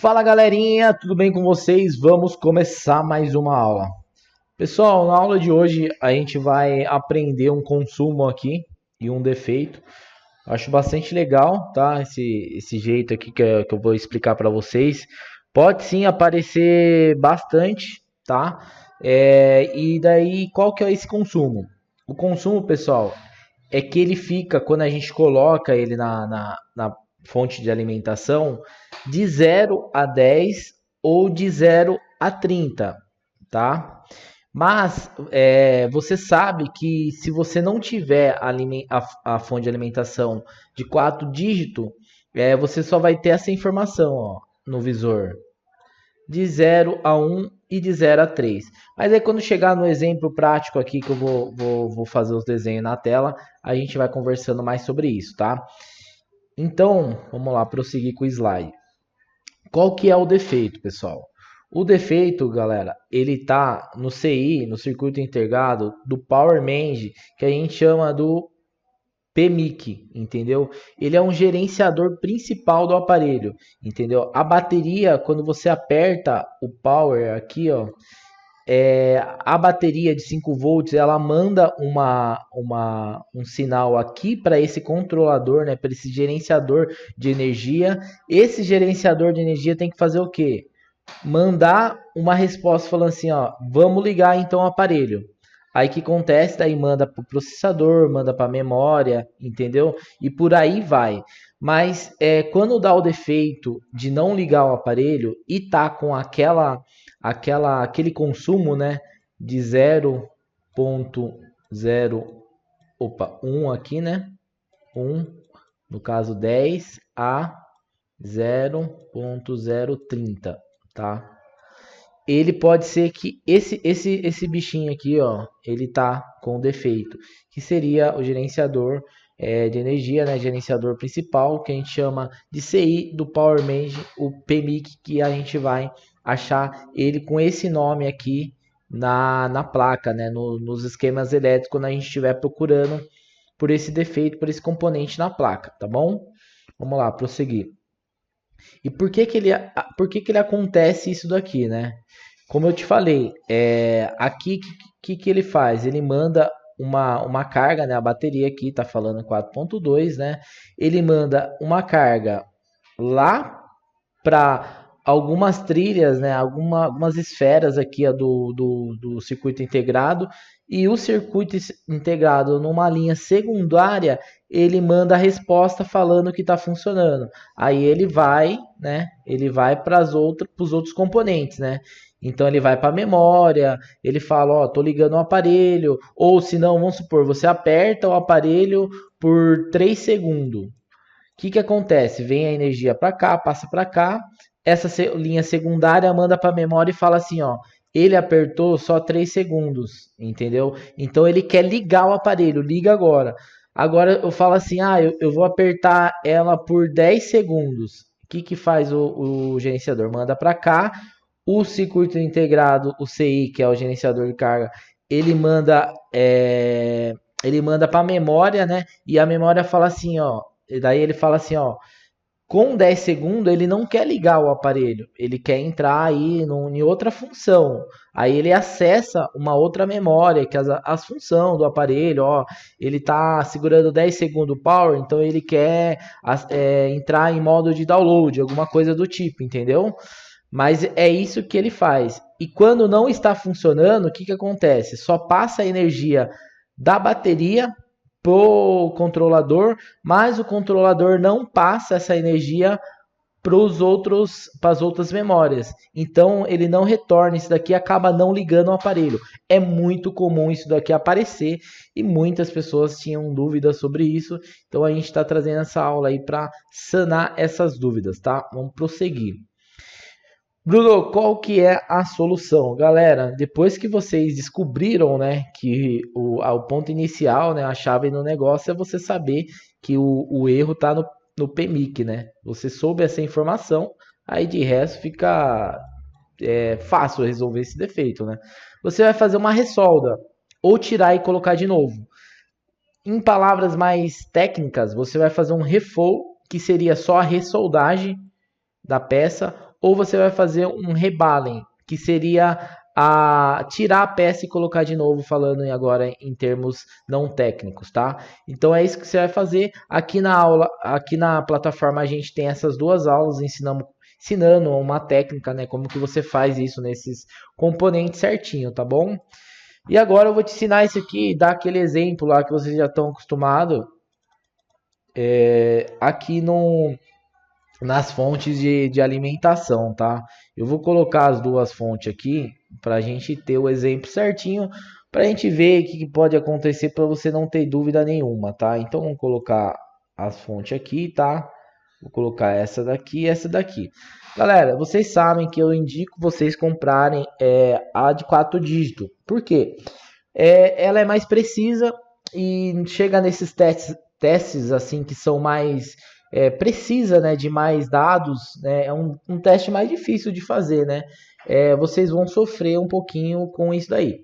Fala galerinha, tudo bem com vocês? Vamos começar mais uma aula. Pessoal, na aula de hoje a gente vai aprender um consumo aqui e um defeito. Acho bastante legal, tá? Esse jeito aqui que eu vou explicar para vocês. Pode sim aparecer bastante, tá? E daí, qual que é esse consumo? O consumo, pessoal, é que ele fica, quando a gente coloca ele na fonte de alimentação, de 0 a 10 ou de 0 a 30, tá? Mas você sabe que se você não tiver a fonte de alimentação de 4 dígitos, você só vai ter essa informação, ó, no visor. De 0 a 1 e de 0 a 3. Mas aí quando chegar no exemplo prático aqui, que eu vou fazer os desenhos na tela, a gente vai conversando mais sobre isso, tá? Então, vamos lá, prosseguir com o slide. Qual que é o defeito, pessoal? O defeito, galera, ele tá no CI, no circuito integrado do Power Manage, que a gente chama do PMIC, entendeu? Ele é um gerenciador principal do aparelho, entendeu? A bateria, quando você aperta o power aqui, ó, a bateria de 5 volts, ela manda um sinal aqui para esse controlador, né, para esse gerenciador de energia. Esse gerenciador de energia tem que fazer o quê? Mandar uma resposta falando assim, ó, vamos ligar então o aparelho. Aí que acontece, daí manda para o processador, manda para a memória, entendeu? E por aí vai. Mas quando dá o defeito de não ligar o aparelho e tá com aquele consumo, né, de 0.1 aqui, né? 1, no caso 10 a 0.030, tá? Ele pode ser que esse bichinho aqui, ó, ele tá com defeito, que seria o gerenciador de energia, né, gerenciador principal, que a gente chama de CI do Power Manage, o PMIC, que a gente vai achar ele com esse nome aqui na placa, né, nos esquemas elétricos, quando a gente estiver procurando por esse defeito, por esse componente na placa, tá bom? Vamos lá, prosseguir. E por que ele acontece isso daqui, né? Como eu te falei, aqui que ele faz? Ele manda uma carga, né? A bateria aqui tá falando 4.2, né? Ele manda uma carga lá para algumas trilhas, né? Algumas esferas aqui ó, do circuito integrado, e o circuito integrado numa linha secundária, ele manda a resposta falando que está funcionando. Aí ele vai, né? Ele vai para os outros componentes, né? Então ele vai para a memória, ele fala, ó, tô ligando o aparelho, ou se não, vamos supor, você aperta o aparelho por 3 segundos. O que acontece? Vem a energia para cá, passa para cá, essa linha secundária manda para a memória e fala assim, ó, ele apertou só 3 segundos, entendeu? Então ele quer ligar o aparelho, liga agora. Agora eu falo assim, eu vou apertar ela por 10 segundos. O que faz o gerenciador? Manda para cá, o circuito integrado, o CI, que é o gerenciador de carga, ele manda para a memória, né? E a memória fala assim, ó, e daí ele fala assim, ó, com 10 segundos ele não quer ligar o aparelho, ele quer entrar aí em outra função. Aí ele acessa uma outra memória, que as funções do aparelho, ó, ele tá segurando 10 segundos o power, então ele quer entrar em modo de download, alguma coisa do tipo, entendeu? Mas é isso que ele faz. E quando não está funcionando, o que acontece? Só passa a energia da bateria pro controlador, mas o controlador não passa essa energia para as outras memórias. Então ele não retorna isso daqui, acaba não ligando o aparelho. É muito comum isso daqui aparecer e muitas pessoas tinham dúvidas sobre isso. Então a gente está trazendo essa aula aí para sanar essas dúvidas, tá? Vamos prosseguir. Bruno, qual que é a solução? Galera, depois que vocês descobriram, né, que o ponto inicial, né, a chave no negócio é você saber que o erro está no PMIC, né? Você soube essa informação, aí de resto fica fácil resolver esse defeito, né? Você vai fazer uma ressolda, ou tirar e colocar de novo. Em palavras mais técnicas, você vai fazer um refold, que seria só a ressoldagem da peça, ou você vai fazer um rebalem, que seria tirar a peça e colocar de novo, falando agora em termos não técnicos, tá? Então é isso que você vai fazer. Aqui na aula, aqui na plataforma a gente tem essas duas aulas ensinando uma técnica, né? Como que você faz isso nesses componentes certinho, tá bom? E agora eu vou te ensinar isso aqui, dar aquele exemplo lá que vocês já estão acostumados aqui nas fontes de alimentação, tá? Eu vou colocar as duas fontes aqui para a gente ter o exemplo certinho, para a gente ver o que pode acontecer para você não ter dúvida nenhuma, tá? Então vamos colocar as fontes aqui, tá? Vou colocar essa daqui e essa daqui. Galera, vocês sabem que eu indico vocês comprarem a de 4 dígitos. Por quê? Ela é mais precisa e chega nesses testes assim que são mais precisa, né, de mais dados, né, é um teste mais difícil de fazer, né? Vocês vão sofrer um pouquinho com isso daí.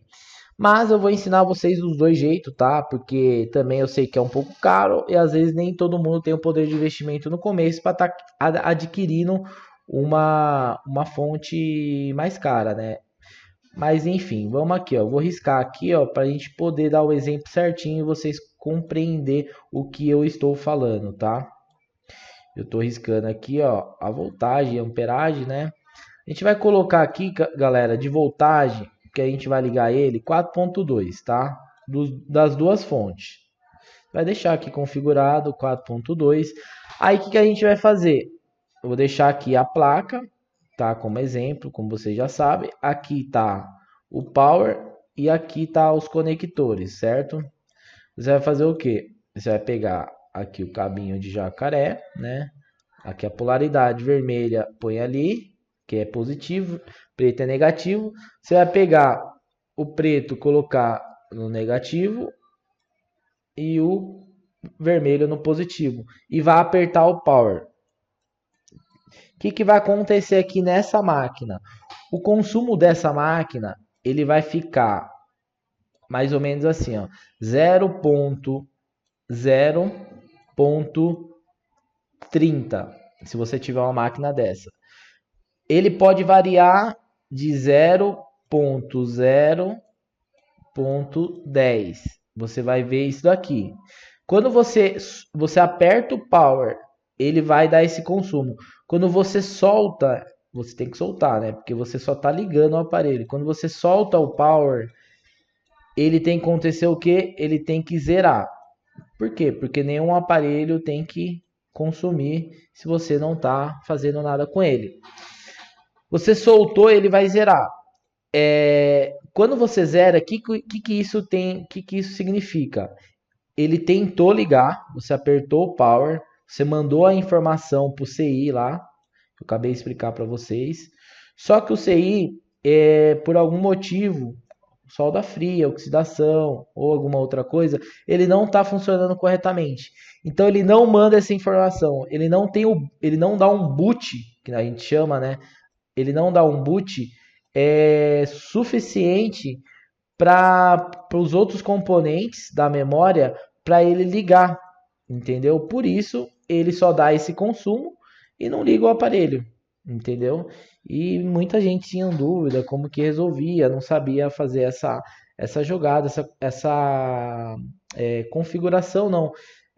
Mas eu vou ensinar vocês dos dois jeitos, tá? Porque também eu sei que é um pouco caro e às vezes nem todo mundo tem o poder de investimento no começo para estar adquirindo uma fonte mais cara, né? Mas enfim, vamos aqui, ó. Vou riscar aqui, ó, para a gente poder dar o exemplo certinho e vocês compreender o que eu estou falando, tá? Eu estou riscando aqui, ó, a voltagem, a amperagem, né? A gente vai colocar aqui, galera, de voltagem, que a gente vai ligar ele 4.2, tá? Das duas fontes. Vai deixar aqui configurado 4.2. Aí o que a gente vai fazer? Eu vou deixar aqui a placa, tá? Como exemplo, como vocês já sabem. Aqui tá o power e aqui tá os conectores, certo? Você vai fazer o quê? Você vai pegar aqui o cabinho de jacaré, né? Aqui a polaridade vermelha põe ali, que é positivo, preto é negativo. Você vai pegar o preto, colocar no negativo e o vermelho no positivo. E vai apertar o power. O que vai acontecer aqui nessa máquina? O consumo dessa máquina, ele vai ficar mais ou menos assim, ó, 0.0.30, se você tiver uma máquina dessa. Ele pode variar de 0.0.10. Você vai ver isso daqui. Quando você aperta o power, ele vai dar esse consumo. Quando você solta, você tem que soltar, né? Porque você só está ligando o aparelho. Quando você solta o power, ele tem que acontecer o quê? Ele tem que zerar. Por quê? Porque nenhum aparelho tem que consumir se você não está fazendo nada com ele. Você soltou, ele vai zerar. Quando você zera, o que isso tem? Que isso significa? Ele tentou ligar, você apertou o power, você mandou a informação para o CI lá, eu acabei de explicar para vocês. Só que o CI, por algum motivo, solda fria, oxidação ou alguma outra coisa, ele não está funcionando corretamente. Então ele não manda essa informação, ele não dá um boot, que a gente chama, né? Ele não dá um boot suficiente para os outros componentes da memória para ele ligar, entendeu? Por isso ele só dá esse consumo e não liga o aparelho, entendeu? E muita gente tinha dúvida como que resolvia, não sabia fazer essa jogada, essa configuração, não.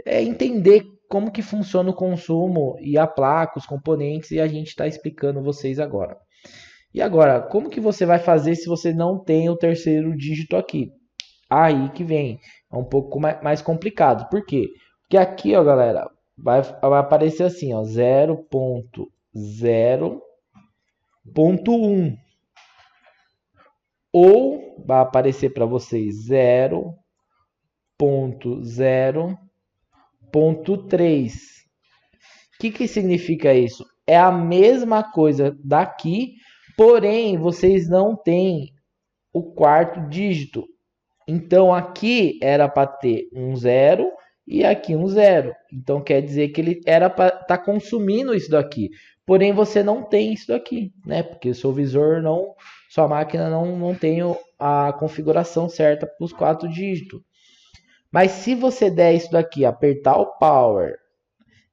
Entender como que funciona o consumo e a placa, os componentes, e a gente está explicando vocês agora. E agora, como que você vai fazer se você não tem o terceiro dígito aqui? Aí que vem, é um pouco mais complicado. Por quê? Porque aqui, ó, galera, vai aparecer assim, ó, 0.0.1. Ou vai aparecer para vocês 0.0.3. O que significa isso? É a mesma coisa daqui, porém vocês não têm o quarto dígito. Então aqui era para ter um 0 e aqui um 0. Então quer dizer que ele era para estar consumindo isso daqui. Porém você não tem isso daqui, né? Porque o seu visor não, sua máquina não tem a configuração certa para os 4 dígitos. Mas se você der isso daqui, apertar o power,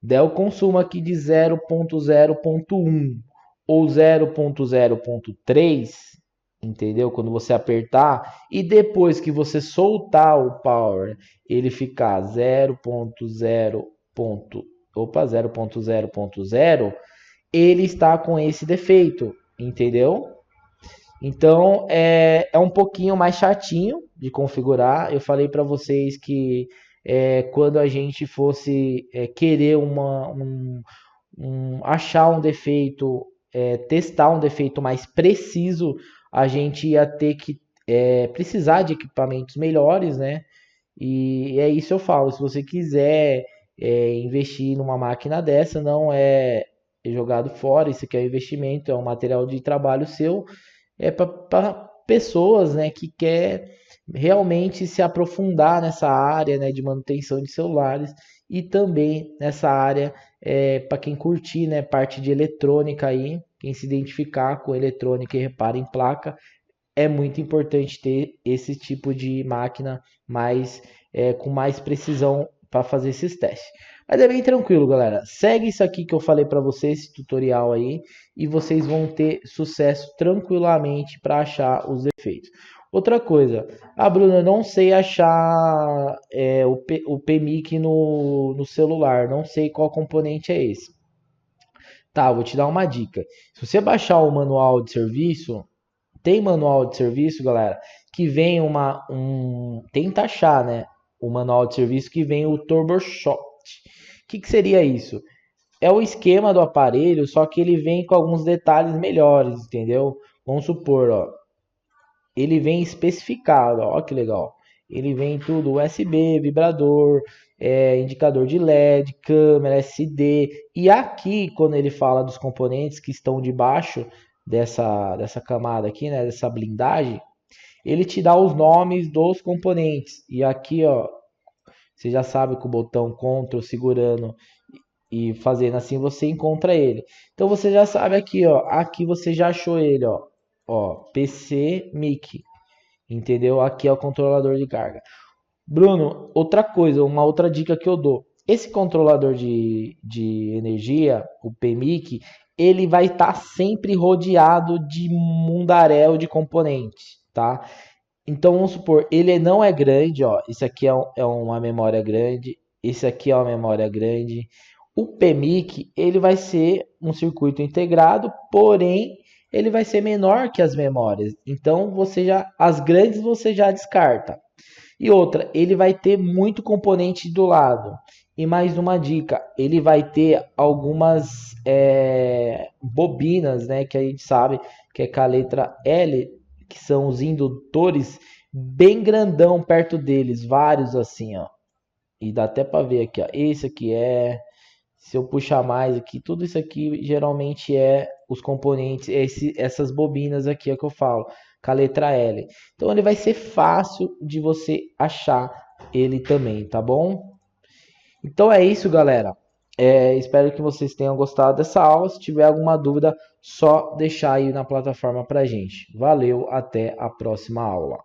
der o consumo aqui de 0.0.1 ou 0.0.3, entendeu? Quando você apertar e depois que você soltar o power, ele ficar 0.0. Opa, 0.0.0, ele está com esse defeito, entendeu? Então é um pouquinho mais chatinho de configurar. Eu falei para vocês que quando a gente fosse querer achar um defeito, testar um defeito mais preciso, a gente ia ter que precisar de equipamentos melhores, né? E é isso eu falo. Se você quiser investir numa máquina dessa, não é jogado fora. Isso aqui é um investimento, é um material de trabalho seu, para pessoas, né, que quer realmente se aprofundar nessa área, né, de manutenção de celulares e também nessa área para quem curtir, né, parte de eletrônica aí, quem se identificar com eletrônica e repara em placa, é muito importante ter esse tipo de máquina mais com mais precisão para fazer esses testes. Mas é bem tranquilo, galera. Segue isso aqui que eu falei para vocês, esse tutorial aí, e vocês vão ter sucesso tranquilamente para achar os defeitos. Outra coisa, Bruna, eu não sei achar o PMIC no celular, não sei qual componente é esse. Tá, vou te dar uma dica. Se você baixar o manual de serviço, tem manual de serviço, galera, que vem tenta achar, né? O manual de serviço que vem o TurboShot. O que seria isso? É o esquema do aparelho, só que ele vem com alguns detalhes melhores, entendeu? Vamos supor, ó, ele vem especificado, ó que legal. Ele vem tudo USB, vibrador, indicador de LED, câmera, SD. E aqui, quando ele fala dos componentes que estão debaixo dessa camada aqui, né, dessa blindagem, ele te dá os nomes dos componentes. E aqui, ó, você já sabe que o botão Ctrl segurando e fazendo assim você encontra ele. Então você já sabe aqui, ó, aqui você já achou ele, ó, PC Mic, entendeu? Aqui é o controlador de carga. Bruno, outra coisa, uma outra dica que eu dou. Esse controlador de energia, o PMIC, ele vai estar sempre rodeado de mundaréu de componentes, tá? Então vamos supor, ele não é grande, ó. Isso aqui é uma memória grande, esse aqui é uma memória grande. O PMIC, ele vai ser um circuito integrado, porém ele vai ser menor que as memórias. Então as grandes você já descarta. E outra, ele vai ter muito componente do lado. E mais uma dica, ele vai ter algumas bobinas, né, que a gente sabe que é com a letra L, que são os indutores, bem grandão perto deles, vários assim, ó. E dá até para ver aqui, ó. Esse aqui se eu puxar mais aqui, tudo isso aqui geralmente é os componentes, essas bobinas aqui é que eu falo, com a letra L. Então ele vai ser fácil de você achar ele também, tá bom? Então é isso, galera. Espero que vocês tenham gostado dessa aula. Se tiver alguma dúvida, só deixar aí na plataforma pra gente. Valeu, até a próxima aula.